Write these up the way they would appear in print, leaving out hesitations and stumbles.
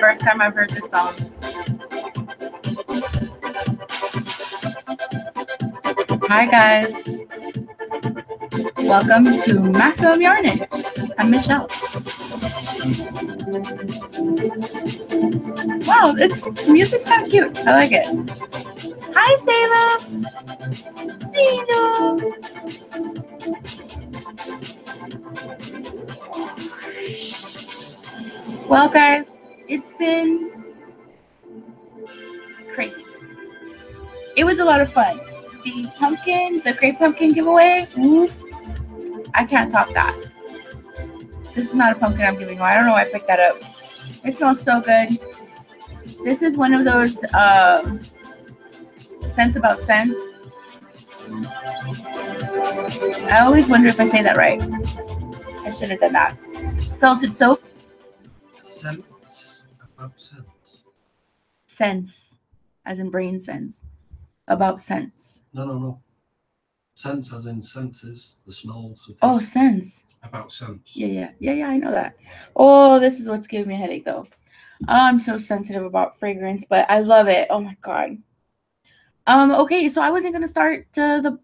first time I've heard this song. Hi guys. Welcome to Maximum Yarnage. I'm Michelle. Wow, this music's kind of cute. I like it. Hi, Sailor. Sailor. Well, guys, it's been crazy. It was a lot of fun. The grape pumpkin giveaway, oof, I can't top that. This is not a pumpkin I'm giving away. I don't know why I picked that up. It smells so good. This is one of those scents about scents. I always wonder if I say that right. I should have done that. Felted soap. Scents about scents. Sense, as in brain sense. About scents. No. Sense as in senses, the smells. Oh, sense. About scents. Yeah, I know that. Oh, this is what's giving me a headache, though. I'm so sensitive about fragrance, but I love it. Oh, my God. Okay, so I wasn't going to start the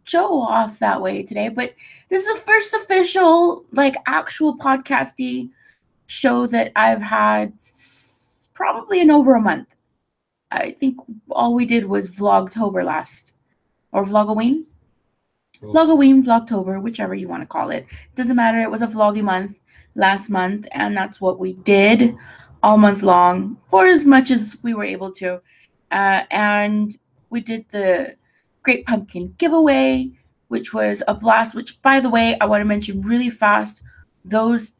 show off that way today, but this is the first official, actual podcasty show that I've had probably in over a month. I think all we did was Vlogtober last, or Vlogoween. Vlogoween, Vlogtober, whichever you want to call it. Doesn't matter. It was a vloggy month last month, and that's what we did all month long for as much as we were able to. And we did the Great Pumpkin giveaway, which was a blast, which, by the way, I want to mention really fast, those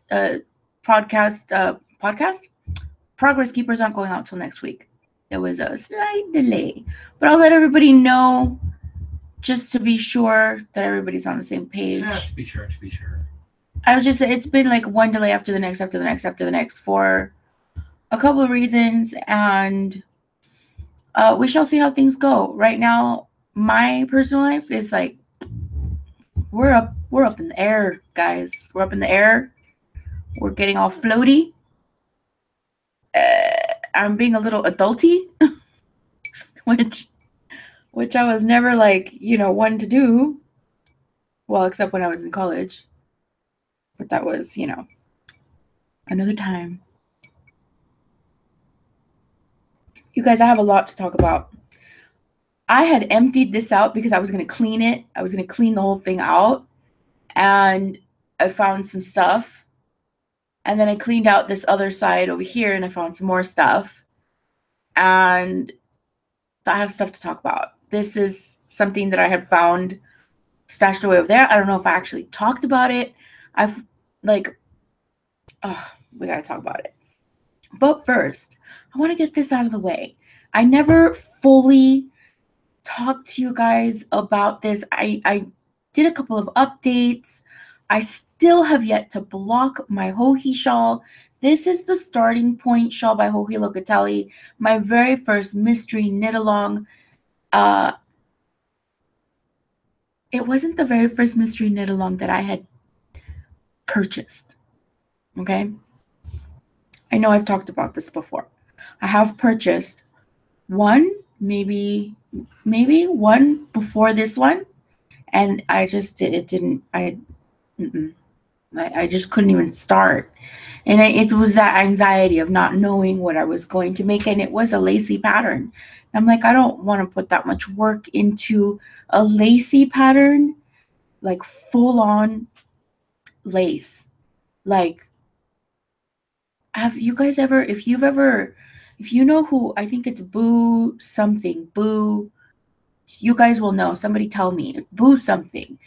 podcast progress keepers aren't going out till next week. There was a slight delay, but I'll let everybody know just to be sure that everybody's on the same page. Yeah, to be sure. I was just, it's been like one delay after the next for a couple of reasons, and we shall see how things go. Right now, my personal life is like, we're up in the air, guys. We're up in the air. We're getting all floaty. I'm being a little adulty, which I was never one to do. Well, except when I was in college. But that was, another time. You guys, I have a lot to talk about. I had emptied this out because I was going to clean it. I was going to clean the whole thing out. And I found some stuff. And then I cleaned out this other side over here and I found some more stuff. And I have stuff to talk about. This is something that I had found stashed away over there. I don't know if I actually talked about it. We got to talk about it. But first, I want to get this out of the way. I never fully talked to you guys about this. I did a couple of updates. I still have yet to block my Joji shawl. This is the Starting Point shawl by Joji Locatelli, my very first mystery knit-along. It wasn't the very first mystery knit-along that I had purchased, okay? I know I've talked about this before. I have purchased one, maybe one before this one, and I just I just couldn't even start. And it was that anxiety of not knowing what I was going to make. And it was a lacy pattern. I'm like, I don't want to put that much work into a lacy pattern, like full on lace. Like, have you guys ever, if you know who, I think it's Boo something, Boo, you guys will know, somebody tell me, Boo something.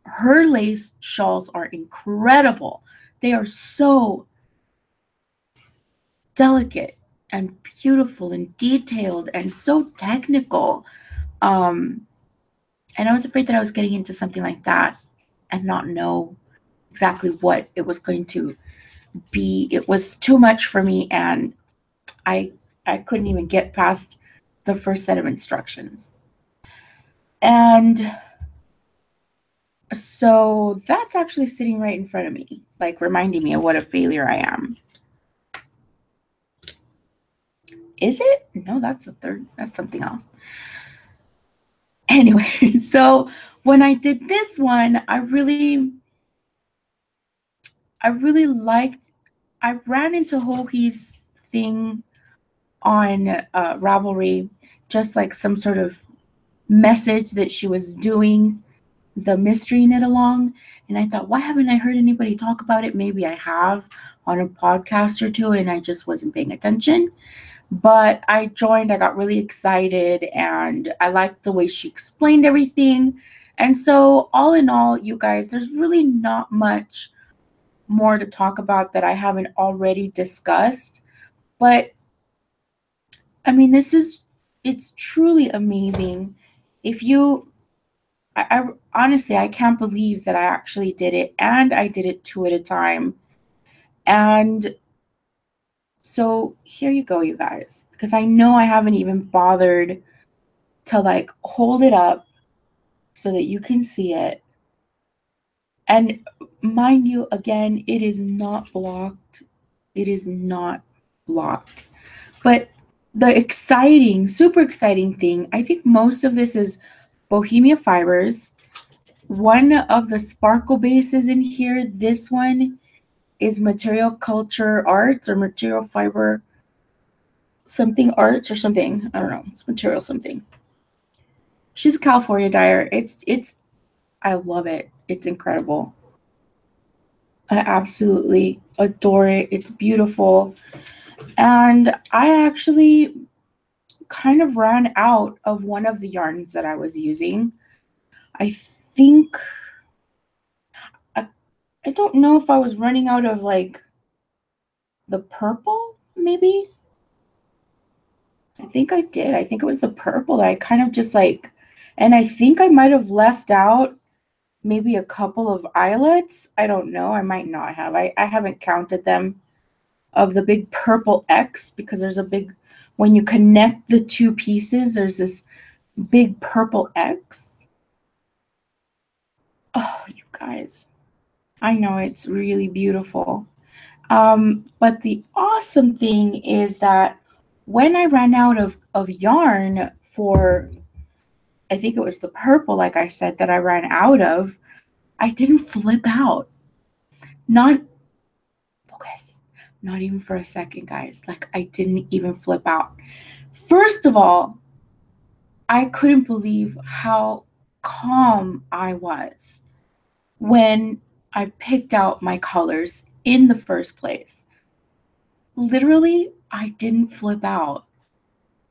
Her lace shawls are incredible. They are so delicate and beautiful and detailed and so technical. And I was afraid that I was getting into something like that and not know exactly what it was going to be. It was too much for me, and I couldn't even get past the first set of instructions. And so that's actually sitting right in front of me, like reminding me of what a failure I am. Is it? No, that's the third. That's something else. Anyway, so when I did this one, I really liked. I ran into Hohi's thing on Ravelry, just like some sort of message that she was doing the mystery knit along, and I thought, why haven't I heard anybody talk about it? Maybe I have on a podcast or two, and I just wasn't paying attention. But I joined, I got really excited, and I liked the way she explained everything. And so, all in all, you guys, there's really not much more to talk about that I haven't already discussed. But I mean, it's truly amazing. If you, I honestly, I can't believe that I actually did it, and I did it 2 at a time. And so here you go, you guys, because I know I haven't even bothered to like hold it up so that you can see it. And mind you, again, it is not blocked. It is not blocked. But the exciting, super exciting thing, I think most of this is Bohemia Fibers. One of the sparkle bases in here, this one is Material Culture Arts or Material Fiber something arts or something. I don't know. It's material something. She's a California dyer. It's I love it. It's incredible. I absolutely adore it. It's beautiful. And I actually kind of ran out of one of the yarns that I was using. I think I don't know if I was running out of like the purple, maybe. I think I did. I think it was the purple that I kind of just like, and I think I might have left out maybe a couple of eyelets. I don't know. I might not have. I haven't counted them of the big purple X because there's a big, when you connect the two pieces, there's this big purple X. Oh, you guys. I know it's really beautiful. But the awesome thing is that when I ran out of yarn for, I think it was the purple, like I said, that I ran out of, I didn't flip out. Not focus. Not even for a second, guys. Like I didn't even flip out. First of all, I couldn't believe how calm I was when I picked out my colors in the first place. Literally, I didn't flip out.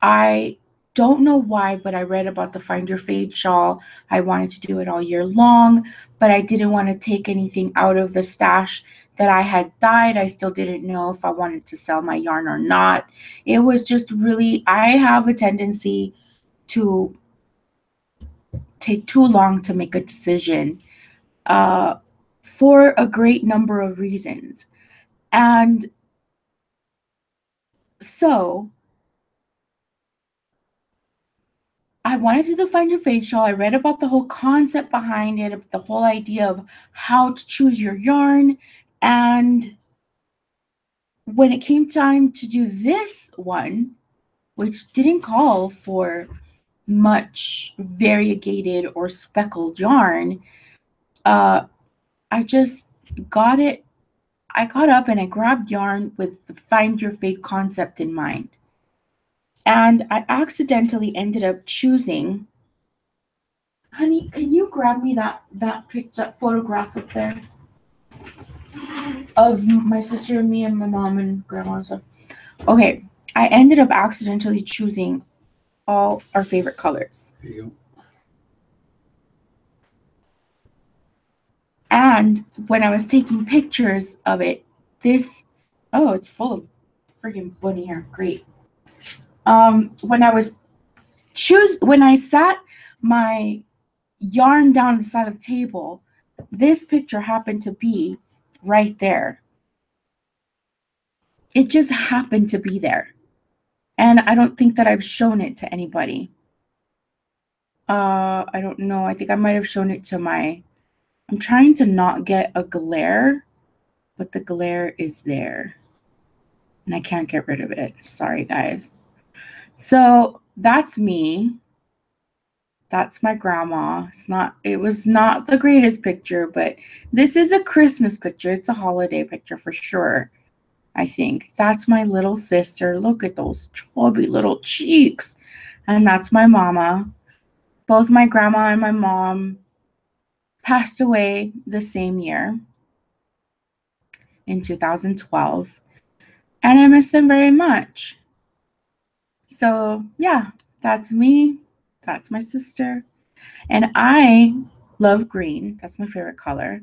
I don't know why, but I read about the Find Your Fade shawl. I wanted to do it all year long, but I didn't want to take anything out of the stash that I had dyed. I still didn't know if I wanted to sell my yarn or not. It was just really, I have a tendency to take too long to make a decision for a great number of reasons. And so I wanted to do the Find Your Fade shawl. I read about the whole concept behind it, the whole idea of how to choose your yarn. And when it came time to do this one, which didn't call for much variegated or speckled yarn, I just got it. I got up and I grabbed yarn with the Find Your Fade concept in mind. And I accidentally ended up choosing. Honey, can you grab me that photograph up there of my sister and me and my mom and grandma and stuff? Okay, I ended up accidentally choosing all our favorite colors. Here you go. And when I was taking pictures of it, oh, it's full of freaking bunny hair. Great. When I sat my yarn down the side of the table, this picture happened to be right there. It just happened to be there. And I don't think that I've shown it to anybody. I don't know. I think I might have shown it to I'm trying to not get a glare, but the glare is there. And I can't get rid of it. Sorry, guys. So that's me. That's my grandma. It was not the greatest picture, but this is a Christmas picture. It's a holiday picture for sure, I think. That's my little sister. Look at those chubby little cheeks. And that's my mama. Both my grandma and my mom passed away the same year in 2012. And I miss them very much. So, yeah, that's me. That's my sister. And I love green. That's my favorite color.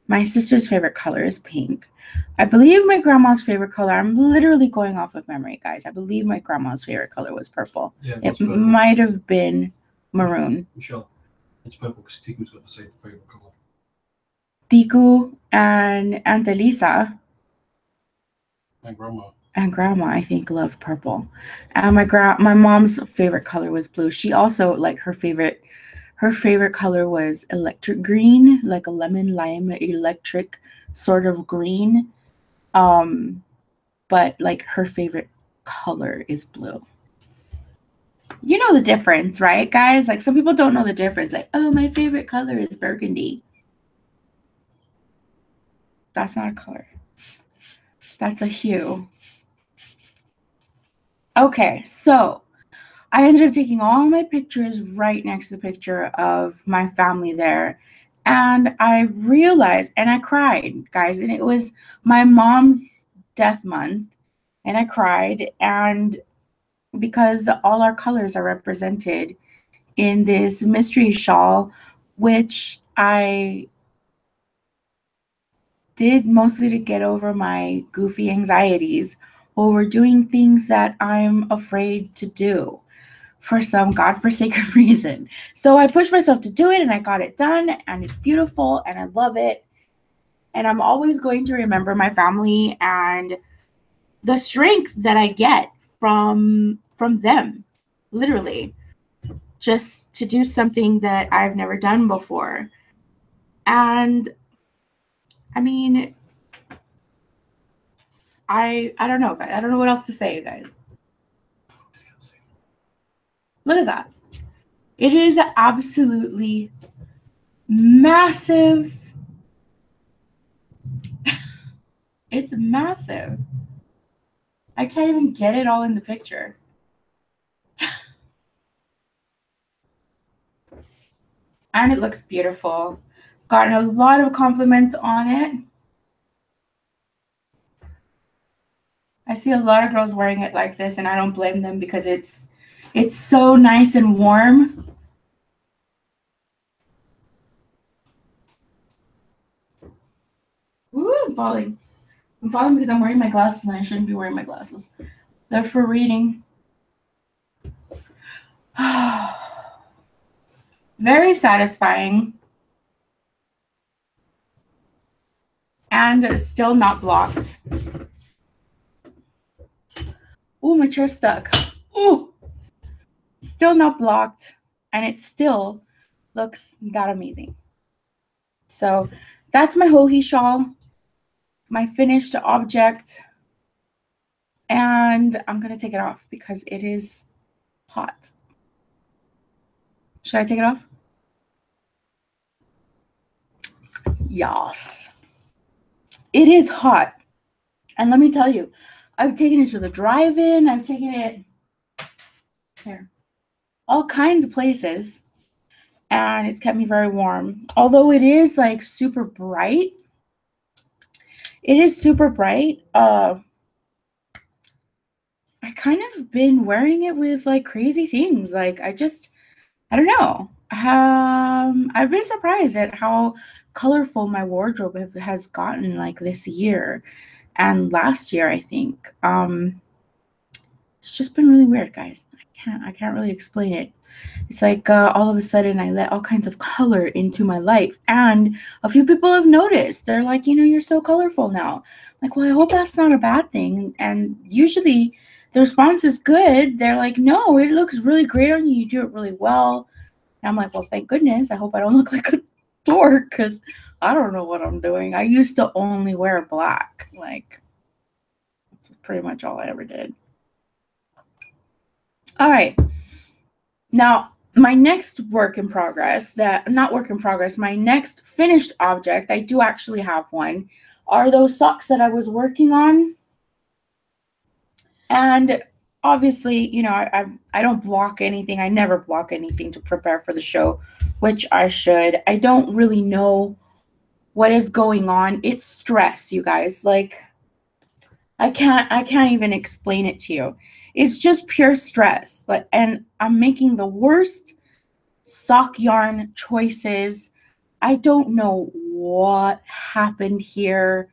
My sister's favorite color is pink. I believe my grandma's favorite color, I'm literally going off of memory, guys. I believe my grandma's favorite color was purple. Yeah, it purple. Might have been maroon. Michelle, it's purple because Tiku's got the same favorite color. Tiku and Antelisa. And grandma, I think, loved purple. And my mom's favorite color was blue. She also, like, her favorite color was electric green, like a lemon lime electric sort of green. But like her favorite color is blue. You know the difference, right, guys? Like, some people don't know the difference. Like, oh, my favorite color is burgundy. That's not a color. That's a hue. Okay, so I ended up taking all my pictures right next to the picture of my family there. And I realized, and I cried, guys, and it was my mom's death month. And I cried, and because all our colors are represented in this mystery shawl, which I did mostly to get over my goofy anxieties over doing things that I'm afraid to do for some godforsaken reason. So I pushed myself to do it, and I got it done, and it's beautiful, and I love it. And I'm always going to remember my family and the strength that I get from them, literally, just to do something that I've never done before. And I mean, I don't know, guys. I don't know what else to say, guys. Look at that. It is absolutely massive. It's massive. I can't even get it all in the picture. And it looks beautiful. Gotten a lot of compliments on it. I see a lot of girls wearing it like this, and I don't blame them because it's so nice and warm. Ooh, I'm falling. I'm falling because I'm wearing my glasses, and I shouldn't be wearing my glasses. They're for reading. Very satisfying. And still not blocked. Ooh, my chair's stuck. Ooh! Still not blocked. And it still looks that amazing. So that's my Joji shawl, my finished object. And I'm going to take it off because it is hot. Should I take it off? Yes. It is hot. And let me tell you, I've taken it to the drive-in. I've taken it here, all kinds of places. And it's kept me very warm. Although it is like super bright. It is super bright. I kind of been wearing it with like crazy things. Like I don't know. I've been surprised at how colorful my wardrobe has gotten like this year and last year, I think. It's just been really weird, guys. I can't really explain it. It's like all of a sudden I let all kinds of color into my life, and a few people have noticed. They're like, you're so colorful now. I'm like, well, I hope that's not a bad thing. And usually the response is good. They're like, no, it looks really great on you. You do it really well. And I'm like, well, thank goodness. I hope I don't look like a dork because I don't know what I'm doing. I used to only wear black. Like, that's pretty much all I ever did. All right. Now, my next work in progress, not work in progress, my next finished object, I do actually have one, are those socks that I was working on. And obviously, you know, I don't block anything. I never block anything to prepare for the show, which I should. I don't really know what is going on. It's stress, you guys. Like, I can't even explain it to you. It's just pure stress. But and I'm making the worst sock yarn choices. I don't know what happened here.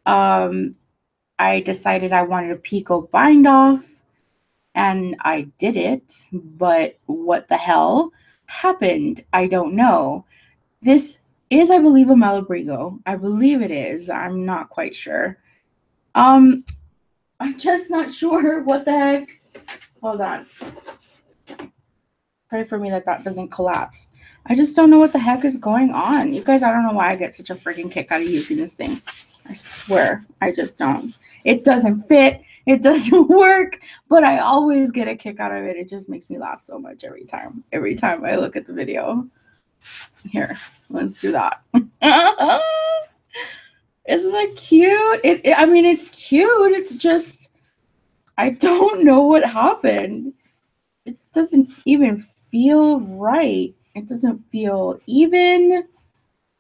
I decided I wanted a picot bind off, and I did it, but what the hell happened? I don't know. This is, I believe, a Malabrigo. I believe it is. I'm not quite sure. I'm just not sure what the heck. Hold on. Pray for me that that doesn't collapse. I just don't know what the heck is going on. You guys, I don't know why I get such a freaking kick out of using this thing. I swear, I just don't. It doesn't fit. It doesn't work, but I always get a kick out of it. It just makes me laugh so much every time. Every time I look at the video. Here, let's do that. Isn't that cute? I mean, it's cute. It's just, I don't know what happened. It doesn't even feel right. It doesn't feel even.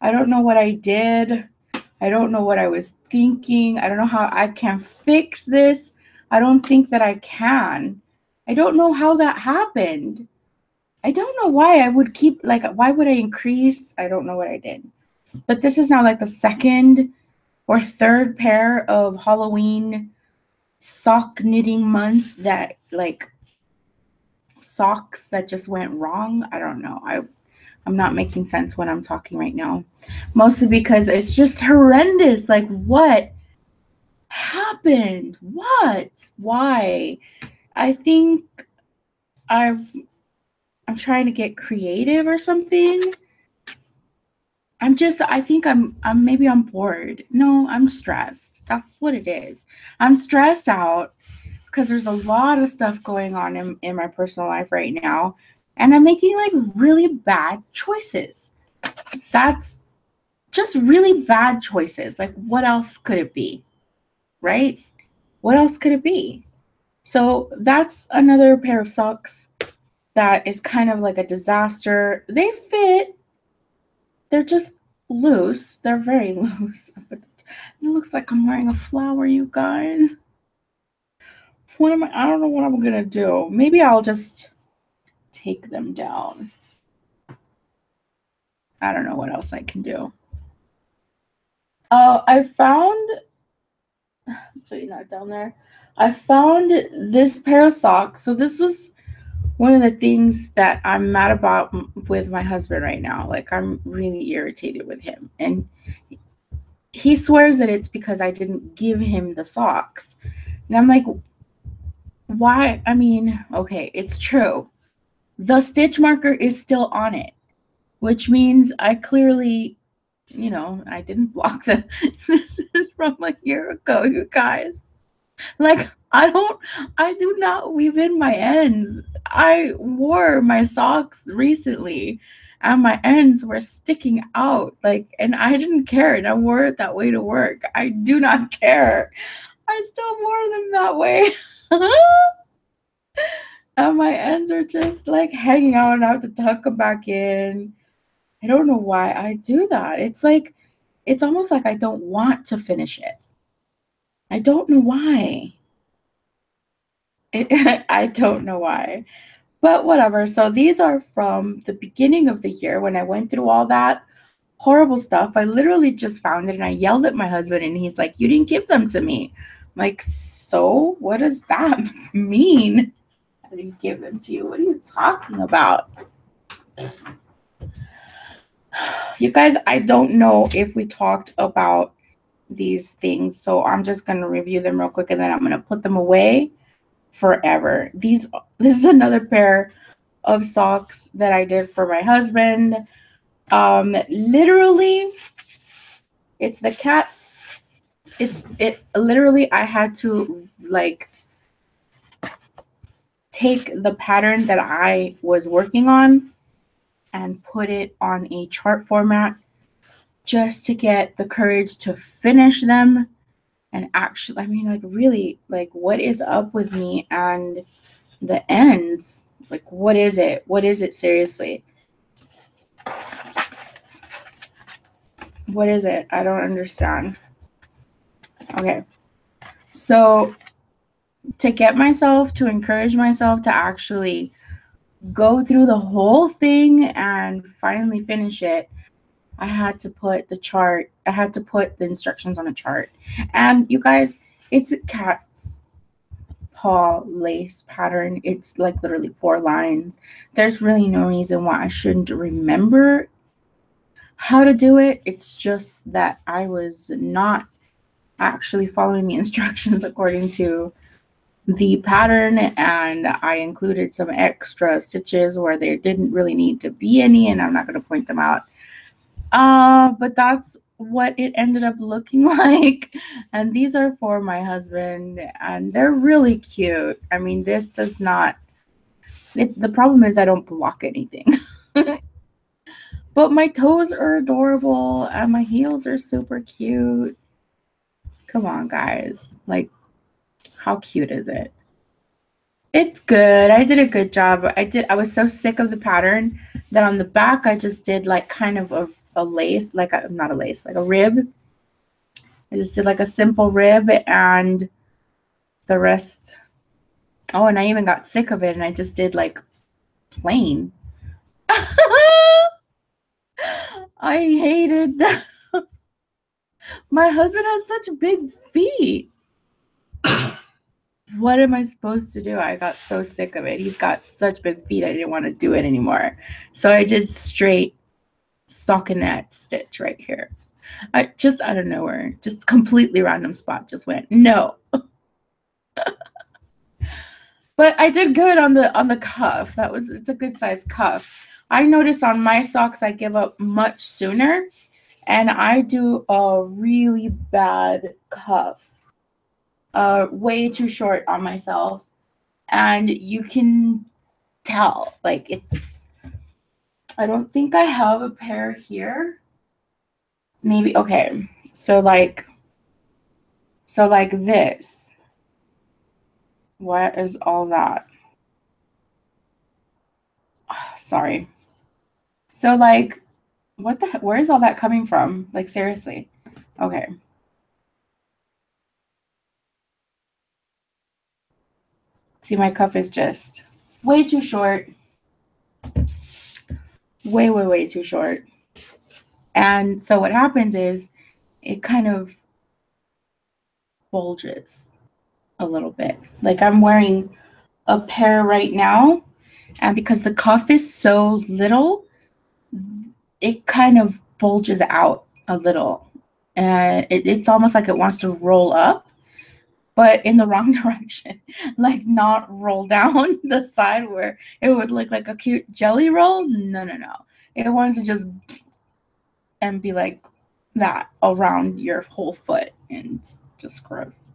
I don't know what I did. I don't know what I was thinking. I don't know how I can fix this. I don't think that I can. I don't know how that happened. I don't know why I would keep, like, why would I increase? I don't know what I did. But this is now like the second or third pair of Halloween sock knitting month that, like, socks that just went wrong. I don't know. I'm not making sense when I'm talking right now. Mostly because it's just horrendous. Like, what happened? What? Why? I think I'm trying to get creative or something. I think maybe I'm bored. No, I'm stressed. That's what it is. I'm stressed out because there's a lot of stuff going on in my personal life right now. And I'm making like really bad choices. That's just really bad choices. Like, what else could it be? Right? What else could it be? So that's another pair of socks that is kind of like a disaster. They fit. They're just loose. They're very loose. It looks like I'm wearing a flower, you guys. I don't know what I'm gonna do. Maybe I'll just take them down. I don't know what else I can do. I found, putting that down there. I found this pair of socks. So this is one of the things that I'm mad about with my husband right now. Like, I'm really irritated with him. And he swears that it's because I didn't give him the socks. And I'm like, why? I mean, okay, it's true. The stitch marker is still on it, which means I clearly, you know, I didn't block them. This is from a year ago, you guys. Like, I do not weave in my ends. I wore my socks recently and my ends were sticking out. Like, and I didn't care. And I wore it that way to work. I do not care. I still wore them that way. And my ends are just like hanging out and I have to tuck them back in. I don't know why I do that. It's like, it's almost like I don't want to finish it. I don't know why. I don't know why. But whatever. So these are from the beginning of the year when I went through all that horrible stuff. I literally just found it and I yelled at my husband and he's like, "You didn't give them to me." I'm like, so what does that mean? I didn't give them to you. What are you talking about? You guys, I don't know if we talked about these things, so I'm just going to review them real quick and then I'm going to put them away forever. This is another pair of socks that I did for my husband. Literally, it's the cat's. It literally, I had to like take the pattern that I was working on and put it on a chart format just to get the courage to finish them. And actually, I mean, like, really, like, what is up with me and the ends? Like, what is it? What is it, seriously? What is it? I don't understand. Okay. So to get myself, to encourage myself to actually go through the whole thing and finally finish it, I had to put the chart, I had to put the instructions on a chart. And you guys, it's a cat's paw lace pattern. It's like literally 4 lines. There's really no reason why I shouldn't remember how to do it. It's just that I was not actually following the instructions according to the pattern, and I included some extra stitches where there didn't really need to be any, and I'm not going to point them out. But that's what it ended up looking like. And these are for my husband, and they're really cute. I mean, this does not, the problem is I don't block anything. But my toes are adorable and my heels are super cute. Come on, guys. Like, how cute is it? It's good. I did a good job. I was so sick of the pattern that on the back I just did like kind of a lace, like not a lace, like a rib. I just did like a simple rib, and the rest. Oh, and I even got sick of it and I just did like plain. I hated that. My husband has such big feet. What am I supposed to do? I got so sick of it. He's got such big feet, I didn't want to do it anymore. So I did straight stockinette stitch right here. I just out of nowhere, just completely random spot, just went no. But I did good on the cuff. It's a good size cuff. I notice on my socks I give up much sooner, and I do a really bad cuff. Way too short on myself, and you can tell, like, it's, I don't think I have a pair here. Maybe, okay, so like this. What is all that? Oh, sorry. So like, what the heck, where is all that coming from? Like, seriously. Okay. See, my cuff is just way too short. Way too short. And so what happens is it kind of bulges a little bit. Like, I'm wearing a pair right now, and because the cuff is so little, it kind of bulges out a little. And it's almost like it wants to roll up, but in the wrong direction. Like, not roll down the side where it would look like a cute jelly roll. No. It wants to just and be like that around your whole foot, and it's just gross.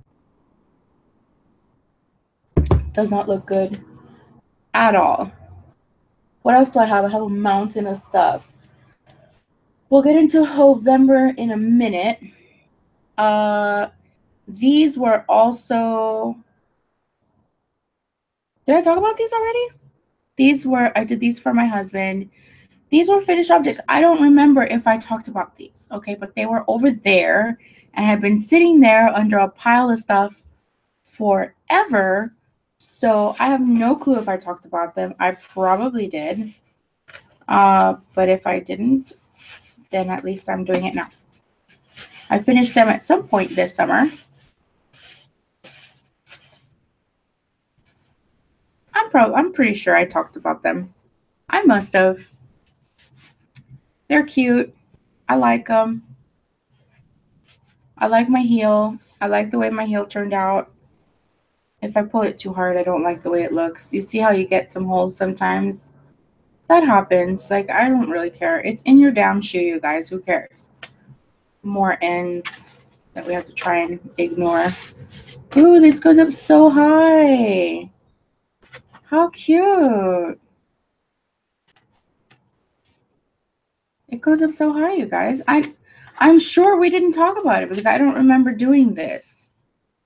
Does not look good at all. What else do I have? I have a mountain of stuff. We'll get into HOvember in a minute. These were also, did I talk about these already? I did these for my husband. These were finished objects. I don't remember if I talked about these, okay? But they were over there and had been sitting there under a pile of stuff forever. So I have no clue if I talked about them. I probably did. But if I didn't, then at least I'm doing it now. I finished them at some point this summer. I'm pretty sure I talked about them. I must have. They're cute. I like them. I like my heel. I like the way my heel turned out. If I pull it too hard, I don't like the way it looks. You see how you get some holes sometimes? That happens. Like, I don't really care. It's in your damn shoe, you guys. Who cares? More ends that we have to try and ignore. Ooh, this goes up so high. How cute. It goes up so high, you guys. I'm sure we didn't talk about it because I don't remember doing this.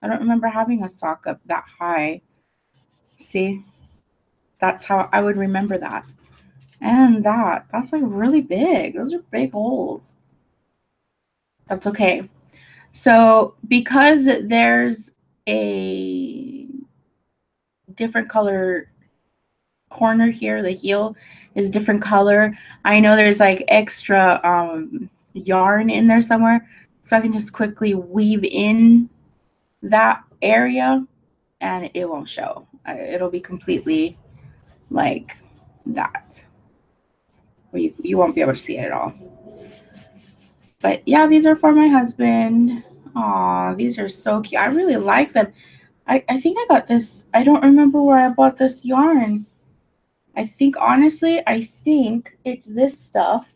I don't remember having a sock up that high. See? That's how I would remember that. And that's like really big. Those are big holes. That's okay. So because there's a different color corner here, the heel is different color. I know there's like extra yarn in there somewhere. So I can just quickly weave in that area and it won't show. It'll be completely like that. You won't be able to see it at all. But yeah, these are for my husband. Aw, these are so cute. I really like them. I think I got this. I don't remember where I bought this yarn. I think, honestly, it's this stuff.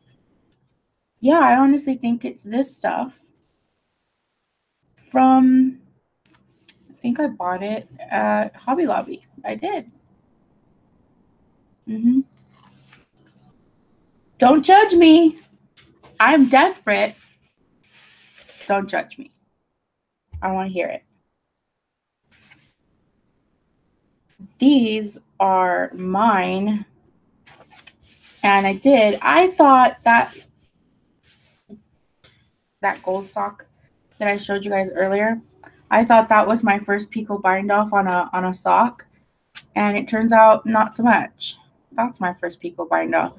Yeah, I honestly think it's this stuff from, I think I bought it at Hobby Lobby. I did. Don't judge me. I'm desperate. Don't judge me. I want to hear it. These are mine. And I thought that gold sock that I showed you guys earlier, I thought that was my first Pico bind off on a sock. And it turns out not so much. That's my first Pico bind off.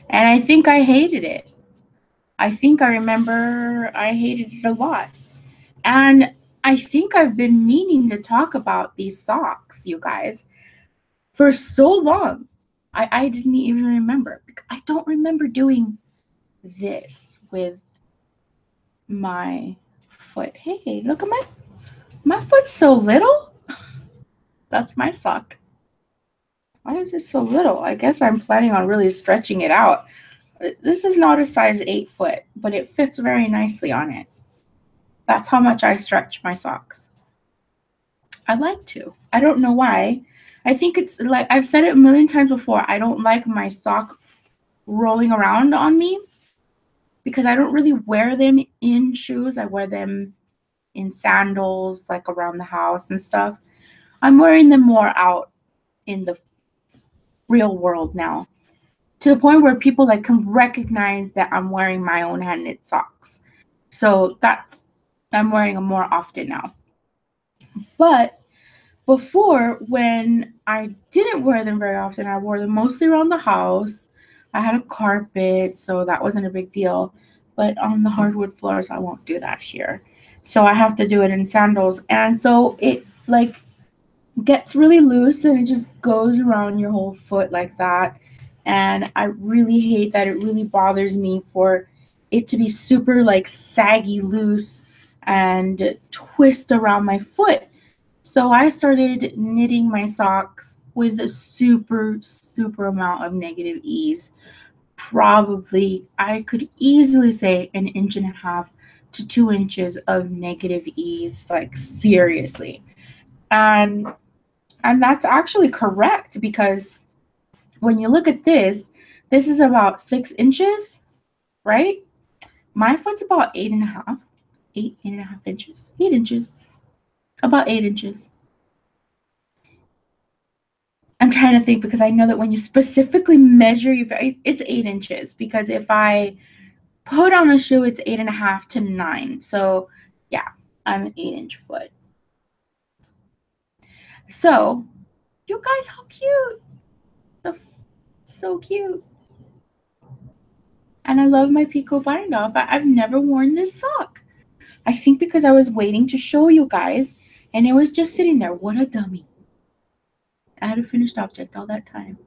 And I think I hated it. I think I remember I hated it a lot. And I think I've been meaning to talk about these socks, you guys, for so long. I didn't even remember. I don't remember doing this with my foot. Hey, look at my foot's so little. That's my sock. Why is it so little? I guess I'm planning on really stretching it out. This is not a size 8 foot, but it fits very nicely on it. That's how much I stretch my socks. I like to. I don't know why. I think it's like I've said it a million times before. I don't like my sock rolling around on me because I don't really wear them in shoes. I wear them in sandals, like around the house and stuff. I'm wearing them more out in the real world now, to the point where people like can recognize that I'm wearing my own hand knit socks. So I'm wearing them more often now. But before, when I didn't wear them very often, I wore them mostly around the house. I had a carpet, so that wasn't a big deal. But on the hardwood floors, I won't do that here. So I have to do it in sandals. And so it like gets really loose and it just goes around your whole foot like that. And I really hate that. It really bothers me for it to be super like saggy loose and twist around my foot. So I started knitting my socks with a super, super amount of negative ease. Probably, I could easily say 1.5 to 2 inches of negative ease, like seriously. And that's actually correct because when you look at this is about 6 inches, right? My foot's about 8.5, 8.5 inches, 8 inches, about 8 inches. I'm trying to think because I know that when you specifically measure your foot, it's 8 inches because if I put on a shoe, it's 8.5 to 9. So yeah, I'm an 8-inch foot. So you guys, how cute. So cute. And I love my Pico bind off. I've never worn this sock. I think because I was waiting to show you guys and it was just sitting there. What a dummy. I had a finished object all that time.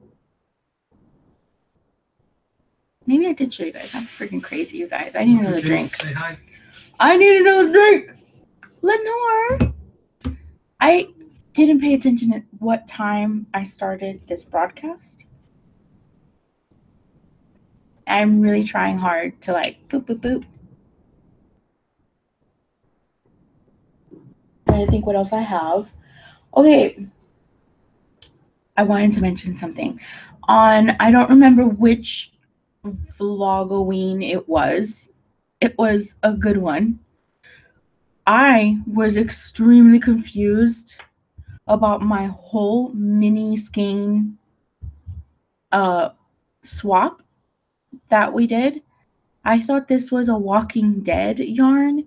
Maybe I did show you guys. I'm freaking crazy, you guys. I need another drink. Say hi. I need another drink. Lenore. I didn't pay attention at what time I started this broadcast. I'm really trying hard to like boop, boop, boop. Trying to think what else I have. Okay. I wanted to mention something. I don't remember which vlogoween it was. It was a good one. I was extremely confused about my whole mini skein swap that we did. I thought this was a Walking Dead yarn,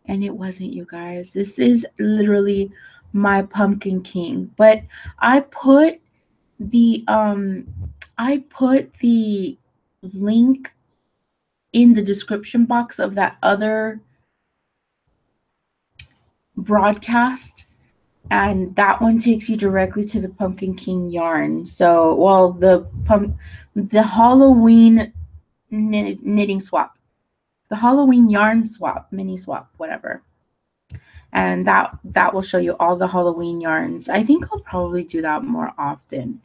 and it wasn't, you guys. This is literally my Pumpkin King. But I put the link in the description box of that other broadcast, and that one takes you directly to the Pumpkin King yarn. So, well, the Halloween knitting swap, the Halloween yarn swap, mini swap, whatever. And that will show you all the Halloween yarns. I think I'll probably do that more often.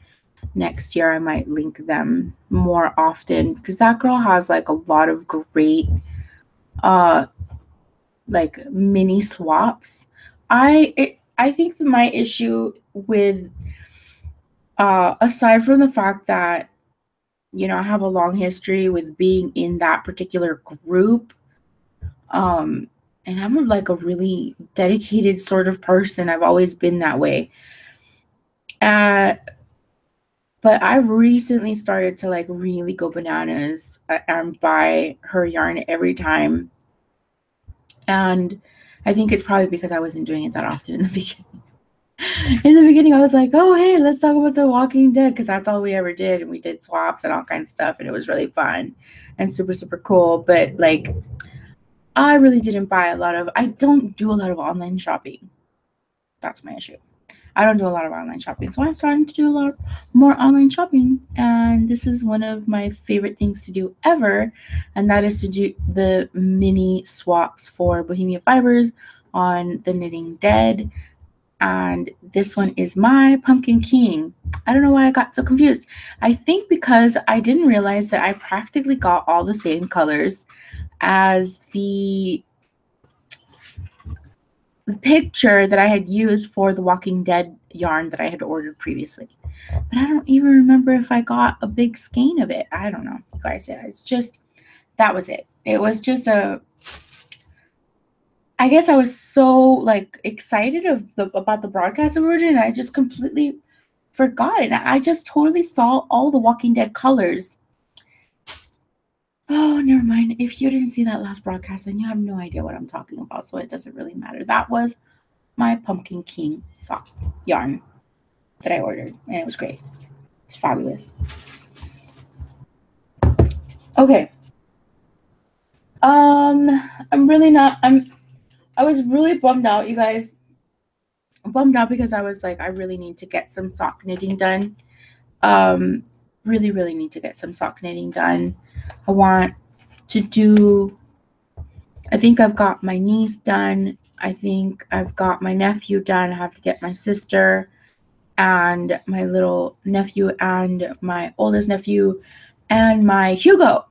Next year I might link them more often because that girl has like a lot of great like mini swaps. I think that my issue with aside from the fact that I have a long history with being in that particular group, and I'm like a really dedicated sort of person. I've always been that way. But I've recently started to like really go bananas and buy her yarn every time. And I think it's probably because I wasn't doing it that often in the beginning. In the beginning, I was like, oh, hey, let's talk about The Walking Dead, because that's all we ever did. And we did swaps and all kinds of stuff. And it was really fun and super, super cool. But like, I really didn't buy I don't do a lot of online shopping. That's my issue. I don't do a lot of online shopping. So I'm starting to do a lot more online shopping. And this is one of my favorite things to do ever. And that is to do the mini swaps for Bohemian Fibers on the Knitting Dead. And this one is my Pumpkin King. I don't know why I got so confused. I think because I didn't realize that I practically got all the same colors as the picture that I had used for the Walking Dead yarn that I had ordered previously. But I don't even remember if I got a big skein of it. I don't know, you guys. It's just, that was it. It was just I guess I was so like excited about the broadcast that we were doing that I just completely forgot it. I just totally saw all the Walking Dead colors. Oh, never mind. If you didn't see that last broadcast, then you have no idea what I'm talking about, so it doesn't really matter. That was my Pumpkin King sock yarn that I ordered, and it was great. It's fabulous. Okay. I'm really not. I was really bummed out, you guys. Bummed out because I was like, I really need to get some sock knitting done. Really, really need to get some sock knitting done. I want to do. I think I've got my niece done. I think I've got my nephew done. I have to get my sister and my little nephew and my oldest nephew and my Hugo.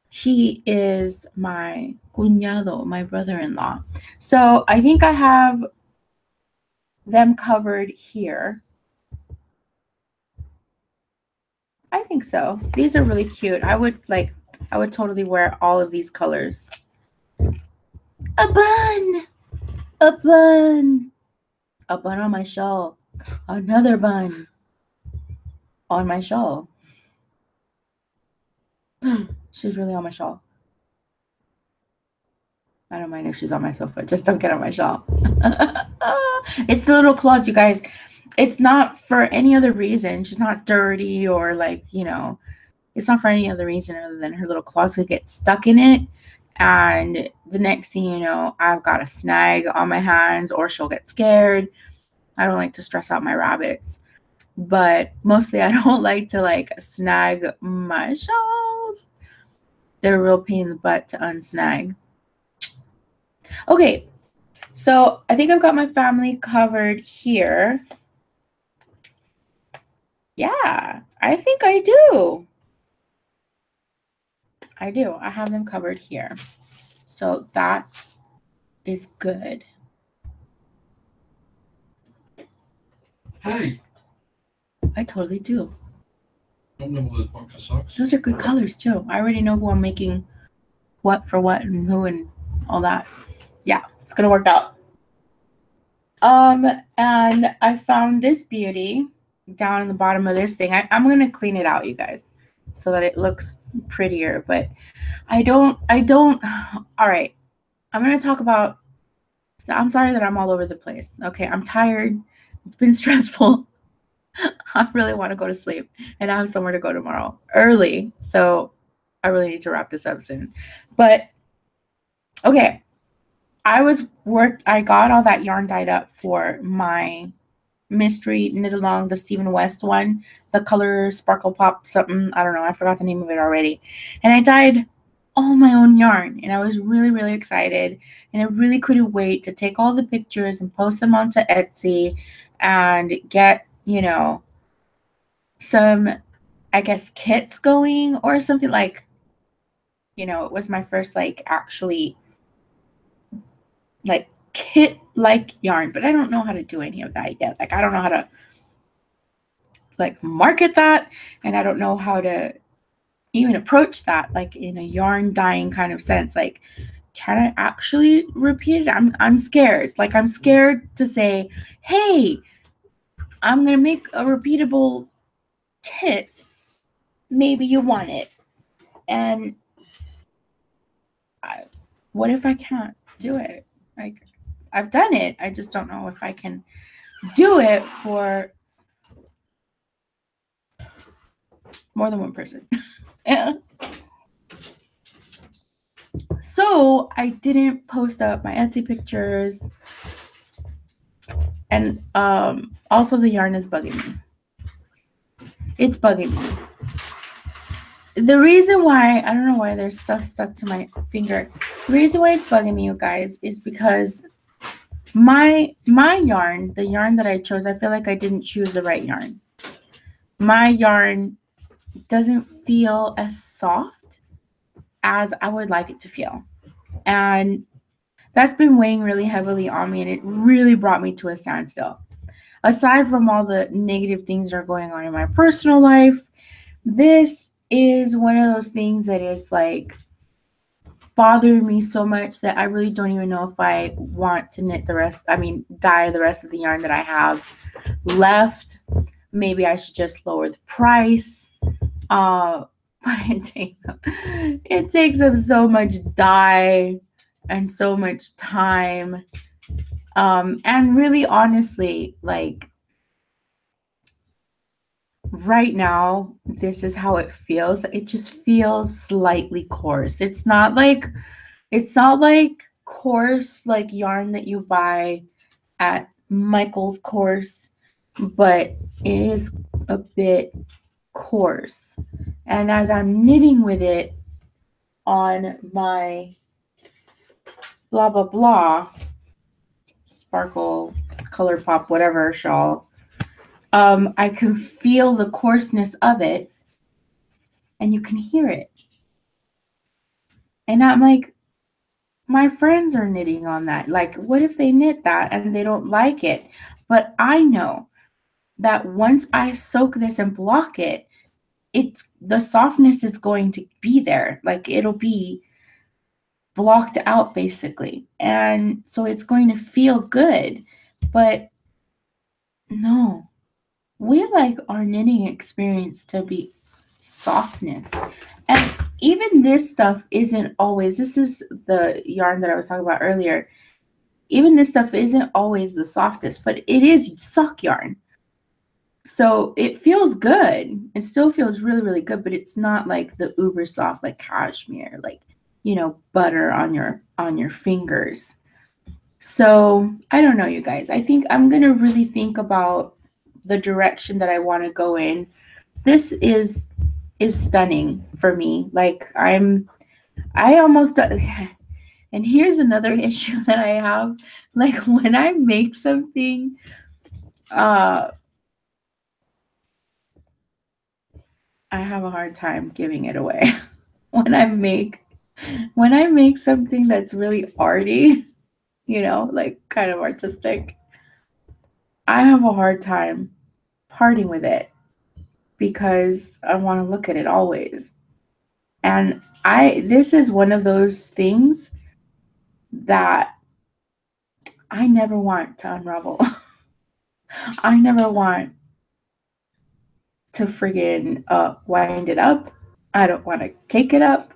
He is my cuñado, my brother-in-law. So I think I have them covered here. I think so. These are really cute. I would totally wear all of these colors. A bun! A bun! A bun on my shawl. Another bun on my shawl. She's really on my shawl. I don't mind if she's on my sofa. Just don't get on my shawl. It's the little claws, you guys. It's not for any other reason. She's not dirty or like, it's not for any other reason other than her little claws could get stuck in it. And the next thing you know, I've got a snag on my hands or she'll get scared. I don't like to stress out my rabbits. But mostly I don't like to like snag my shawls. They're a real pain in the butt to unsnag. Okay, so I think I've got my family covered here. Yeah, I think I do. I do. I have them covered here. So that is good. Hey. I totally do. Don't know those box of socks. Those are good colors too. I already know who I'm making what for what and who and all that. Yeah, it's gonna work out. And I found this beauty down in the bottom of this thing. I'm gonna clean it out, you guys, so that it looks prettier. But I don't. All right, I'm gonna talk about. I'm sorry that I'm all over the place. Okay, I'm tired. It's been stressful. I really want to go to sleep, and I have somewhere to go tomorrow early. So I really need to wrap this up soon. But okay, I got all that yarn dyed up for my mystery knit along, the Stephen West one, the color sparkle pop something. I don't know. I forgot the name of it already. And I dyed all my own yarn, and I was really, really excited. And I really couldn't wait to take all the pictures and post them onto Etsy and get, some, I guess, kits going or something like, it was my first actually kit yarn, but I don't know how to do any of that yet. I don't know how to market that, and I don't know how to even approach that in a yarn dyeing kind of sense. Can I actually repeat it? I'm scared. I'm scared to say, hey, I'm gonna make a repeatable kit. Maybe you want it. And what if I can't do it? I've done it. I just don't know if I can do it for more than one person. So I didn't post up my Etsy pictures. And also the yarn is bugging me. It's bugging me. The reason why, I don't know why there's stuff stuck to my finger. The reason why it's bugging me, you guys, is because my yarn, the yarn that I chose, I feel like I didn't choose the right yarn. My yarn doesn't feel as soft as I would like it to feel. And that's been weighing really heavily on me, and it really brought me to a standstill. Aside from all the negative things that are going on in my personal life, this is one of those things that is bothering me so much that I really don't even know if I want to dye the rest of the yarn that I have left. Maybe I should just lower the price. But it takes up so much dye and so much time. And really honestly, right now, this is how it feels. It just feels slightly coarse. It's not like coarse yarn that you buy at Michael's Kors, but it is a bit coarse. And as I'm knitting with it on my blah blah blah sparkle color pop whatever shawl, I can feel the coarseness of it, and you can hear it. And I'm like, my friends are knitting on that. What if they knit that and they don't like it? But I know that once I soak this and block it, the softness is going to be there. It'll be blocked out basically. And so it's going to feel good. But no, we like our knitting experience to be softness. And even this stuff isn't always, this is the yarn that I was talking about earlier. Even this stuff isn't always the softest, but it is sock yarn. So it feels good. It still feels really, really good, but it's not like the uber soft, like cashmere, butter on your fingers. So I don't know, you guys. I think I'm going to really think about the direction that I want to go in. This is stunning for me. I almost, and here's another issue that I have. When I make something, I have a hard time giving it away. When I make something that's really arty, kind of artistic, I have a hard time parting with it. because I want to look at it always. And this is one of those things that I never want to unravel. I never want to friggin' wind it up. I don't want to cake it up.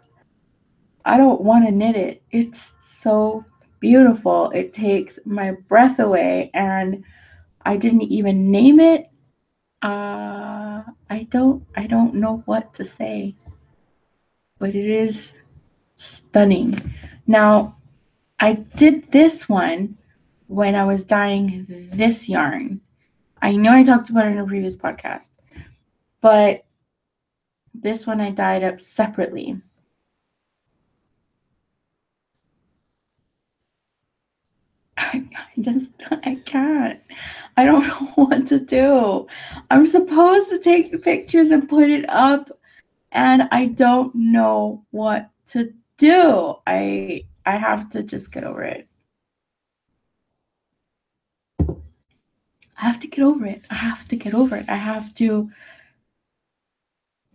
I don't want to knit it. It's so beautiful. It takes my breath away, and I didn't even name it. I don't know what to say, but it is stunning. Now, I did this one when I was dyeing this yarn. I know I talked about it in a previous podcast, but this one I dyed up separately. I can't. I don't know what to do. I'm supposed to take the pictures and put it up, and I don't know what to do. I have to just get over it. I have to get over it. I have to get over it. I have to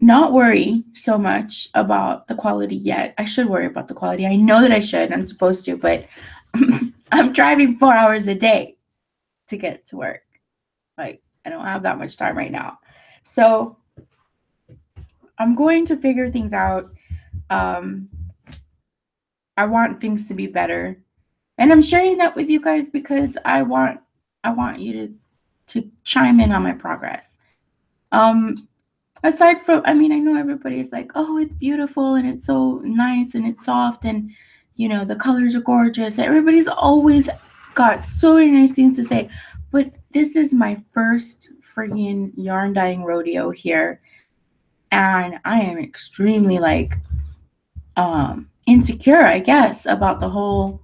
not worry so much about the quality yet. I should worry about the quality. I know that I should. I'm supposed to, but I'm driving 4 hours a day to get to work. Like, I don't have that much time right now. So I'm going to figure things out. I want things to be better. And I'm sharing that with you guys because I want you to chime in on my progress. Aside from, I mean, I know everybody's like, oh, it's beautiful and it's so nice and it's soft and, you know, the colors are gorgeous. Everybody's always got so many nice things to say. But this is my first friggin' yarn dyeing rodeo here. And I am extremely like insecure, I guess, about the whole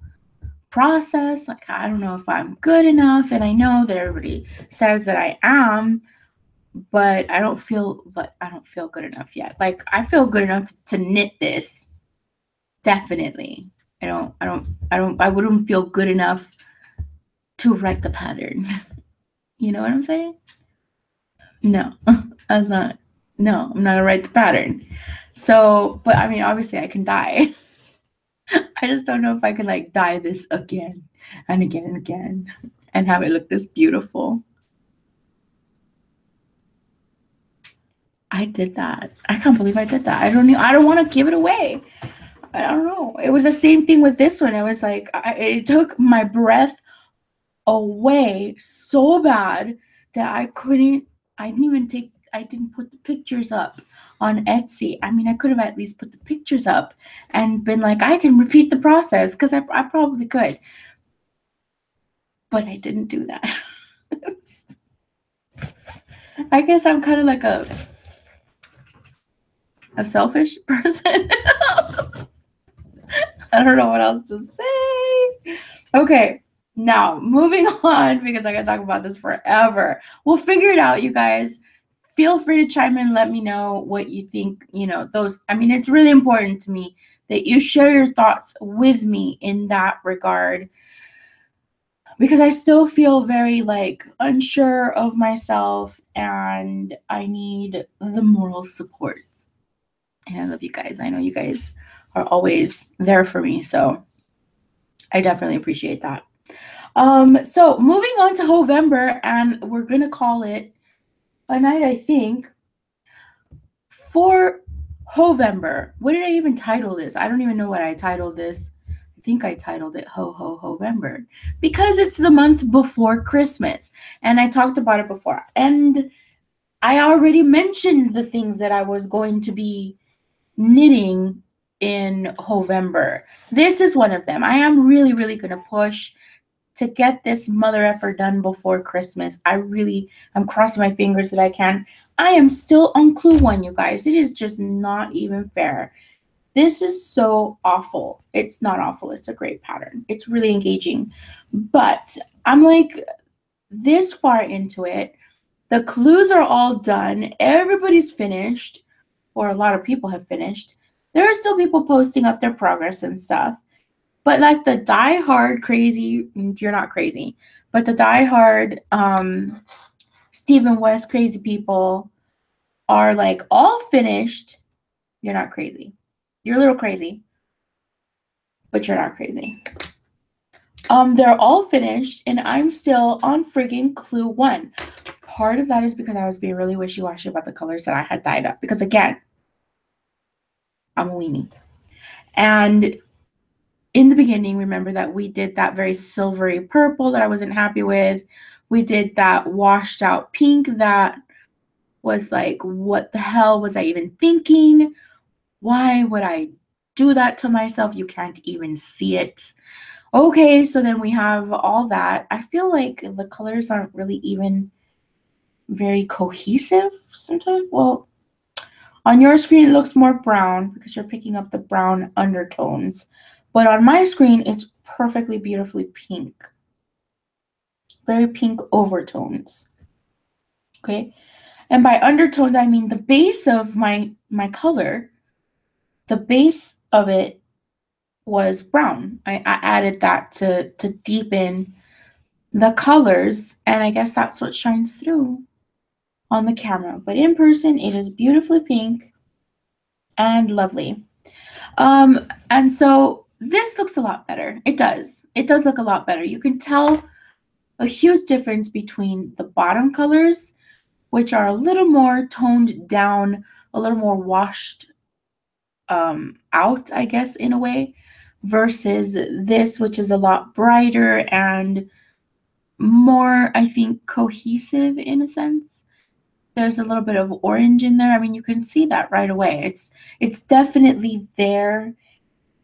process. Like, I don't know if I'm good enough. And I know that everybody says that I am, but I don't feel good enough yet. Like, I feel good enough to knit this. Definitely. I wouldn't feel good enough to write the pattern. You know what I'm saying? No, I'm not gonna write the pattern. So, but I mean, obviously I can dye. I just don't know if I could like dye this again and again and again and have it look this beautiful. I did that. I can't believe I did that. I don't want to give it away. I don't know. It was the same thing with this one. It was like, it took my breath away so bad that I didn't put the pictures up on Etsy. I mean, I could have at least put the pictures up and been like, I can repeat the process, because I probably could. But I didn't do that. I guess I'm kind of like a selfish person. I don't know what else to say. Okay, now moving on, because I can talk about this forever. We'll figure it out, you guys. Feel free to chime in. Let me know what you think. You know, I mean, it's really important to me that you share your thoughts with me in that regard, because I still feel very like unsure of myself and I need the moral support. And I love you guys. I know you guys are always there for me, so I definitely appreciate that. So moving on to HOvember, and we're gonna call it a night, I think, for HOvember. What did I even title this? I don't even know what I titled this. I think I titled it HOvember, because it's the month before Christmas, and I talked about it before, and I already mentioned the things that I was going to be knitting in HOvember. This is one of them. I am really, really going to push to get this mother effer done before Christmas. I'm crossing my fingers that I can. I am still on Clue 1, you guys. It is just not even fair. This is so awful. It's not awful. It's a great pattern. It's really engaging. But I'm like this far into it. The clues are all done. Everybody's finished, or a lot of people have finished. There are still people posting up their progress and stuff. But like the die-hard crazy, you're not crazy, but the die-hard Stephen West crazy people, are like all finished, you're not crazy. You're a little crazy, but you're not crazy. They're all finished, and I'm still on friggin' clue 1. Part of that is because I was being really wishy-washy about the colors that I had dyed up. Because again, I'm a weenie. And in the beginning, remember that we did that very silvery purple that I wasn't happy with. We did that washed out pink that was like, what the hell was I even thinking? Why would I do that to myself? You can't even see it. Okay, so then we have all that. I feel like the colors aren't really even very cohesive sometimes. Well, on your screen, it looks more brown because you're picking up the brown undertones. But on my screen, it's perfectly beautifully pink. Very pink overtones. Okay? And by undertones, I mean the base of my color, the base of it was brown. I added that to deepen the colors, and I guess that's what shines through on the camera. But in person, it is beautifully pink and lovely. And so this looks a lot better. It does. It does look a lot better. You can tell a huge difference between the bottom colors, which are a little more toned down, a little more washed out, I guess, in a way, versus this, which is a lot brighter and more, I think, cohesive in a sense. There's a little bit of orange in there. I mean, you can see that right away. It's definitely there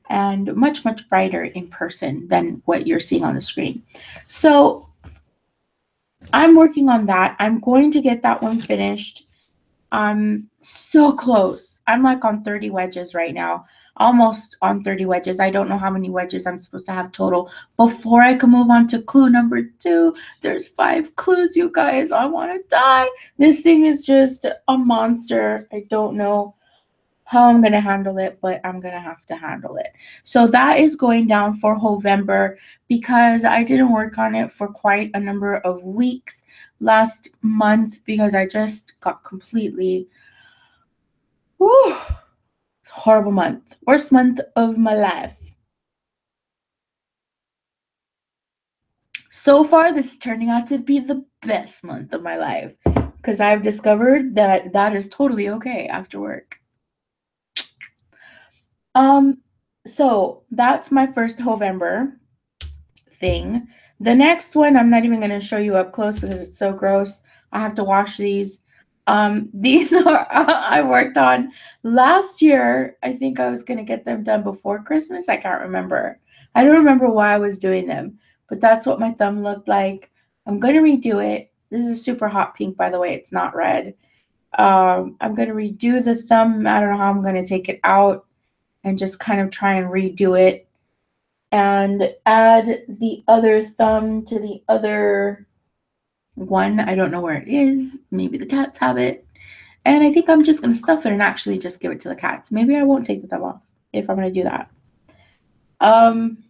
and much, much brighter in person than what you're seeing on the screen. So I'm working on that. I'm going to get that one finished. I'm so close. I'm like on 30 wedges right now, almost on 30 wedges. I don't know how many wedges I'm supposed to have total before I can move on to clue number 2. There's 5 clues, you guys. I want to die. This thing is just a monster. I don't know how I'm going to handle it, but I'm going to have to handle it. So that is going down for HOvember because I didn't work on it for quite a number of weeks last month because I just got completely, it's a horrible month. Worst month of my life. So far, this is turning out to be the best month of my life because I've discovered that that is totally okay after work. So that's my first HOvember thing. The next one, I'm not even going to show you up close because it's so gross. I have to wash these. These are I worked on last year. I think I was going to get them done before Christmas. I can't remember. I don't remember why I was doing them, but that's what my thumb looked like. I'm going to redo it. This is a super hot pink, by the way. It's not red. I'm going to redo the thumb. I don't know how I'm going to take it out and just kind of try and redo it and add the other thumb to the other one. I don't know where it is. Maybe the cats have it. And I think I'm just going to stuff it and actually just give it to the cats. Maybe I won't take the thumb off if I'm going to do that.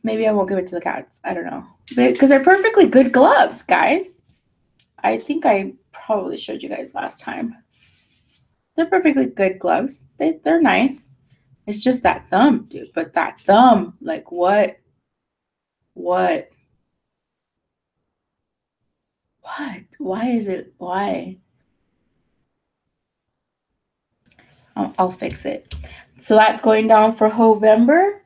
Maybe I won't give it to the cats. I don't know. Because they're perfectly good gloves, guys. I think I probably showed you guys last time. They're perfectly good gloves. They're nice. It's just that thumb, dude. But that thumb, like what? What? Why is it? Why? I'll fix it. So that's going down for HOvember.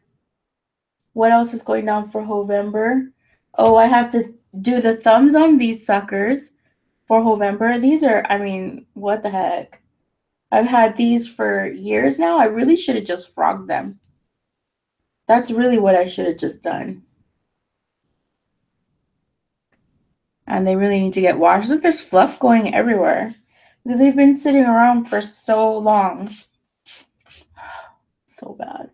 What else is going down for HOvember? Oh, I have to do the thumbs on these suckers for HOvember. These are, I mean, what the heck? I've had these for years now. I really should have just frogged them. That's really what I should have just done. And they really need to get washed. Look, there's fluff going everywhere because they've been sitting around for so long. So bad.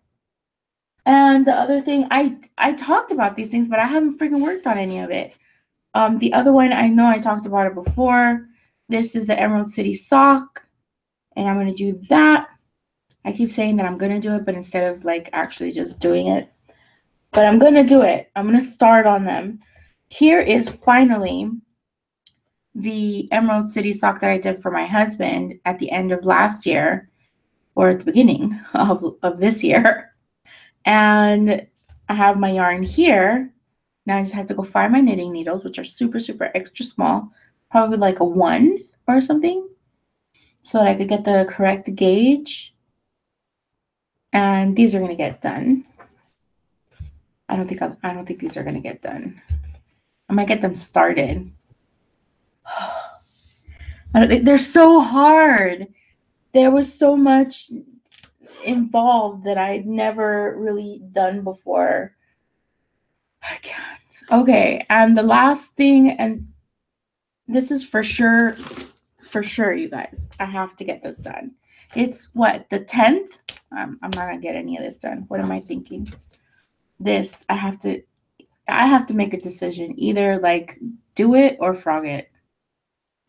And the other thing, I talked about these things, but I haven't freaking worked on any of it. The other one, I know I talked about it before. This is the Emerald City sock, and I'm going to do that. I keep saying that I'm going to do it, but instead of like actually just doing it, but I'm going to do it. I'm going to start on them. Here is finally the Emerald City sock that I did for my husband at the end of last year, or at the beginning of this year. And I have my yarn here. Now I just have to go find my knitting needles, which are super, super extra small, probably like a 1 or something, so that I could get the correct gauge. And these are going to get done. I don't think these are going to get done. I might get them started. They're so hard. There was so much involved that I'd never really done before. I can't. Okay, and the last thing, and this is for sure, you guys. I have to get this done. It's what, the 10th? I'm not gonna get any of this done. What am I thinking? This, I have to make a decision. Either like do it or frog it.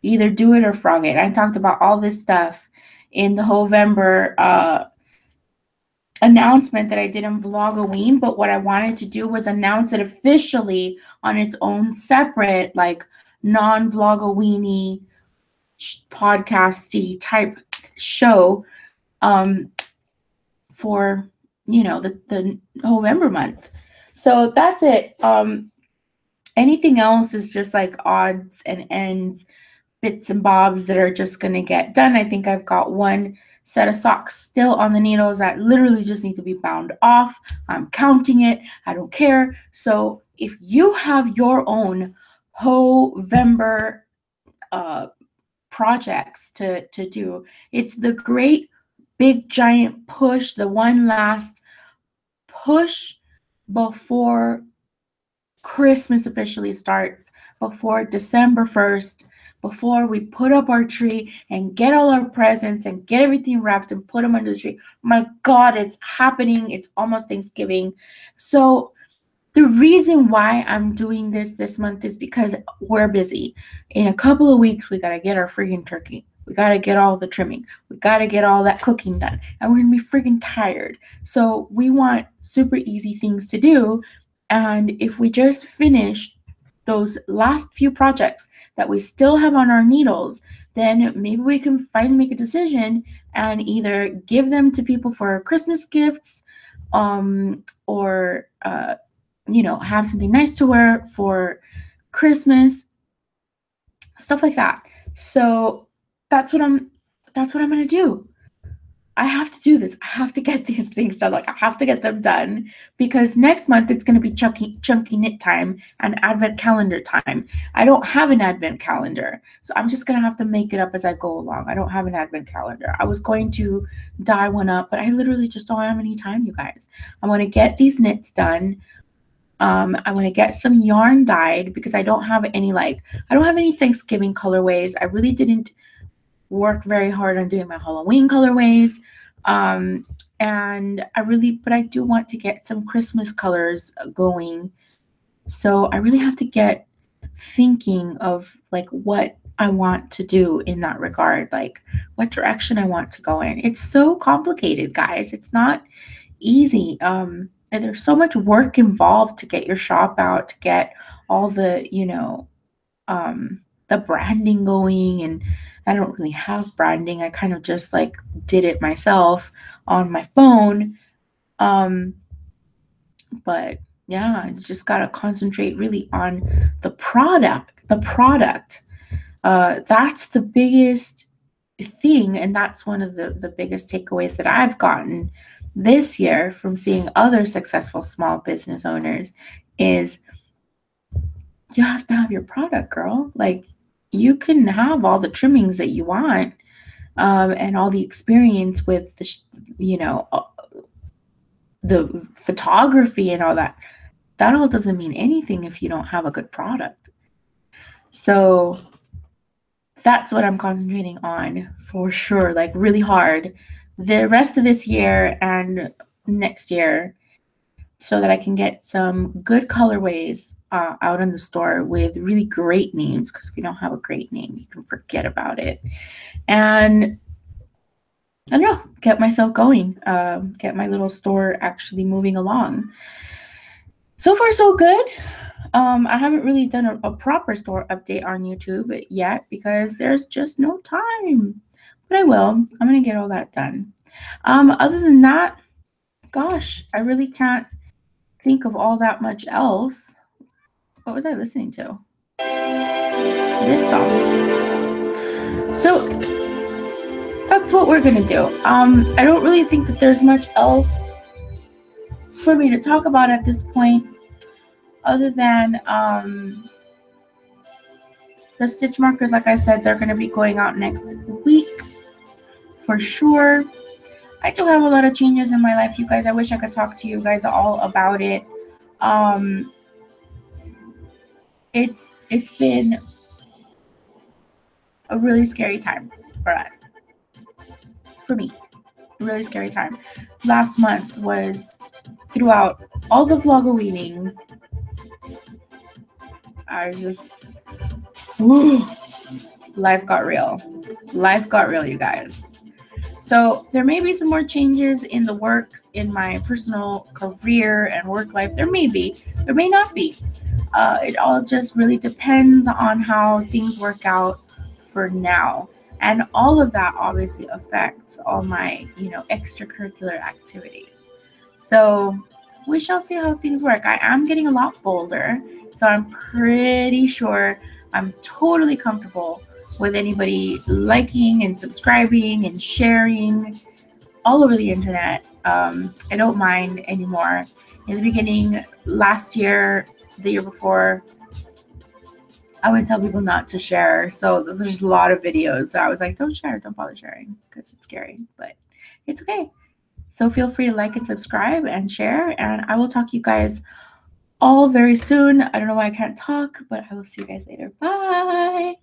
Either do it or frog it. I talked about all this stuff in the HOvember announcement that I did in Vlogoween, but what I wanted to do was announce it officially on its own separate, like non-Vlogoweeny podcasty type show for, you know, the HOvember month. So that's it. Anything else is just like odds and ends, bits and bobs that are just going to get done. I think I've got one set of socks still on the needles that literally just need to be bound off. I'm counting it. I don't care. So if you have your own HOvember projects to do, it's the great big giant push, the one last push before Christmas officially starts, before December 1st, before we put up our tree and get all our presents and get everything wrapped and put them under the tree. My God, it's happening. It's almost Thanksgiving. So the reason why I'm doing this month is because we're busy. In a couple of weeks, we got to get our freaking turkey. We got to get all the trimming. We got to get all that cooking done. And we're going to be freaking tired. So we want super easy things to do. And if we just finish those last few projects that we still have on our needles, then maybe we can finally make a decision and either give them to people for Christmas gifts, or you know, have something nice to wear for Christmas, stuff like that. So that's what I'm gonna do. I have to do this. I have to get these things done. Like, I have to get them done because next month it's going to be chunky knit time and advent calendar time. I don't have an advent calendar, so I'm just going to have to make it up as I go along. I don't have an advent calendar. I was going to dye one up, but I literally just don't have any time, you guys. I want to get these knits done. I want to get some yarn dyed because I don't have any Thanksgiving colorways. I really didn't work very hard on doing my Halloween colorways. But I do want to get some Christmas colors going. So I really have to get thinking of like what I want to do in that regard, like what direction I want to go in. It's so complicated, guys. It's not easy. And there's so much work involved to get your shop out, to get all the, you know, the branding going. And I don't really have branding. I kind of just like did it myself on my phone. But yeah, I just got to concentrate really on the product. That's the biggest thing. And that's one of the biggest takeaways that I've gotten this year from seeing other successful small business owners is you have to have your product, girl. Like, you can have all the trimmings that you want, and all the experience with the, you know, the photography and all that. That all doesn't mean anything if you don't have a good product. So that's what I'm concentrating on for sure, like really hard the rest of this year and next year, so that I can get some good colorways out in the store with really great names. Because if you don't have a great name, you can forget about it. And I don't know, get myself going, get my little store actually moving along. So far, so good. I haven't really done a proper store update on YouTube yet because there's just no time. But I will. I'm going to get all that done. Other than that, gosh, I really can't think of all that much else. What was I listening to? This song. So that's what we're going to do. I don't really think that there's much else for me to talk about at this point, other than the stitch markers. Like I said, they're going to be going out next week for sure. I do have a lot of changes in my life, you guys. I wish I could talk to you guys all about it. It's been a really scary time for us, for me, a really scary time. Last month was, throughout all the vlogoweening, I was just, whew, life got real. Life got real, you guys. So there may be some more changes in the works in my personal career and work life. There may be, there may not be. It all just really depends on how things work out for now. And all of that obviously affects all my, extracurricular activities. So we shall see how things work. I am getting a lot bolder, so I'm pretty sure I'm totally comfortable with anybody liking and subscribing and sharing all over the internet. I don't mind anymore. In the beginning, last year, the year before, I would tell people not to share. So there's just a lot of videos that I was like, don't share, don't bother sharing, because it's scary, but it's okay. So feel free to like and subscribe and share, and I will talk to you guys all very soon. I don't know why I can't talk, but I will see you guys later. Bye.